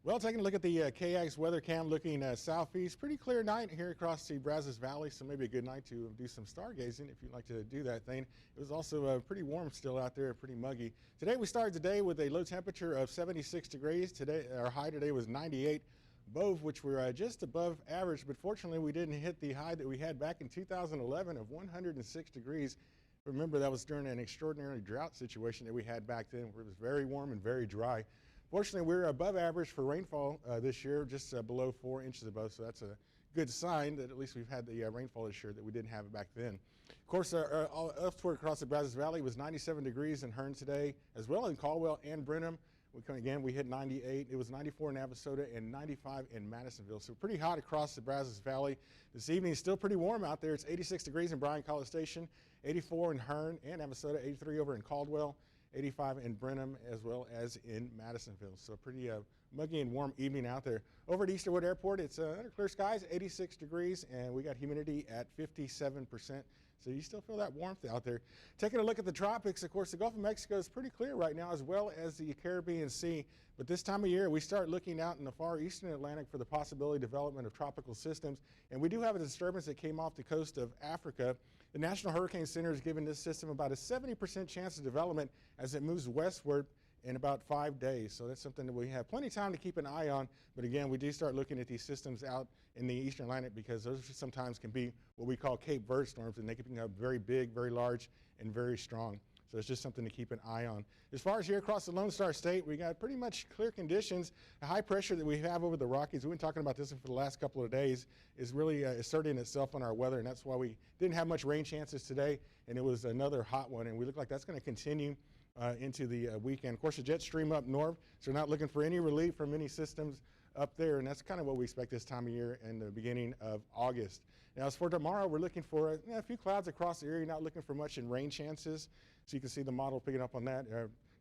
Well, taking a look at the KX weather cam looking southeast, pretty clear night here across the Brazos Valley, so maybe a good night to do some stargazing if you'd like to do that thing. It was also pretty warm still out there, pretty muggy. Today we started the day with a low temperature of 76 degrees. Today, our high today was 98. Bove, which were just above average, but fortunately we didn't hit the high that we had back in 2011 of 106 degrees. Remember, that was during an extraordinary drought situation that we had back then, where it was very warm and very dry. Fortunately, we're above average for rainfall this year, just below 4 inches above, so that's a good sign that at least we've had the rainfall this year that we didn't have it back then. Of course, elsewhere across the Brazos Valley was 97 degrees in Hearn today, as well in Caldwell and Brenham. We hit 98. It was 94 in Navasota and 95 in Madisonville. So pretty hot across the Brazos Valley. This evening is still pretty warm out there. It's 86 degrees in Bryan-College Station, 84 in Hearn and Navasota, 83 over in Caldwell, 85 in Brenham, as well as in Madisonville. So pretty muggy and warm evening out there. Over at Easterwood Airport, it's under clear skies, 86 degrees, and we got humidity at 57%. So you still feel that warmth out there. Taking a look at the tropics, of course, the Gulf of Mexico is pretty clear right now, as well as the Caribbean Sea. But this time of year, we start looking out in the far eastern Atlantic for the possibility of development of tropical systems. And we do have a disturbance that came off the coast of Africa. The National Hurricane Center is giving this system about a 70% chance of development as it moves westward in about 5 days. So that's something that we have plenty of time to keep an eye on. But again, we do start looking at these systems out in the eastern Atlantic because those sometimes can be what we call Cape Verde storms, and they can become very big, very large, and very strong. So it's just something to keep an eye on. As far as here across the Lone Star State, we got pretty much clear conditions. The high pressure that we have over the Rockies, we've been talking about this for the last couple of days, is really asserting itself on our weather, and that's why we didn't have much rain chances today, and it was another hot one, and we look like that's going to continue into the weekend. Of course, the jet stream up north, so we're not looking for any relief from any systems up there, and that's kind of what we expect this time of year in the beginning of August. Now, as for tomorrow, we're looking for a few clouds across the area, not looking for much in rain chances. So you can see the model picking up on that.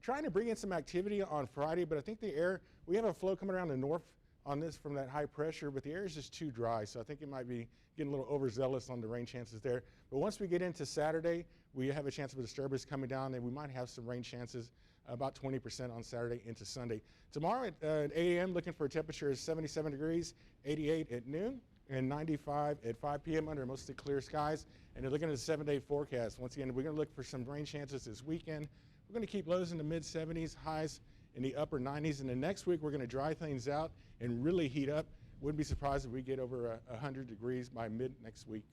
Trying to bring in some activity on Friday, but I think the air, we have a flow coming around the north on this from that high pressure, but the air is just too dry, so I think it might be getting a little overzealous on the rain chances there. But once we get into Saturday, we have a chance of a disturbance coming down, and we might have some rain chances, about 20% on Saturday into Sunday. Tomorrow at 8 a.m., looking for a temperature of 77 degrees, 88 at noon, and 95 at 5 p.m. under mostly clear skies. And they're looking at a 7-day forecast. Once again, we're going to look for some rain chances this weekend. We're going to keep lows in the mid 70s, highs in the upper 90s, and then next week we're going to dry things out and really heat up. Wouldn't be surprised if we get over 100 degrees by mid next week.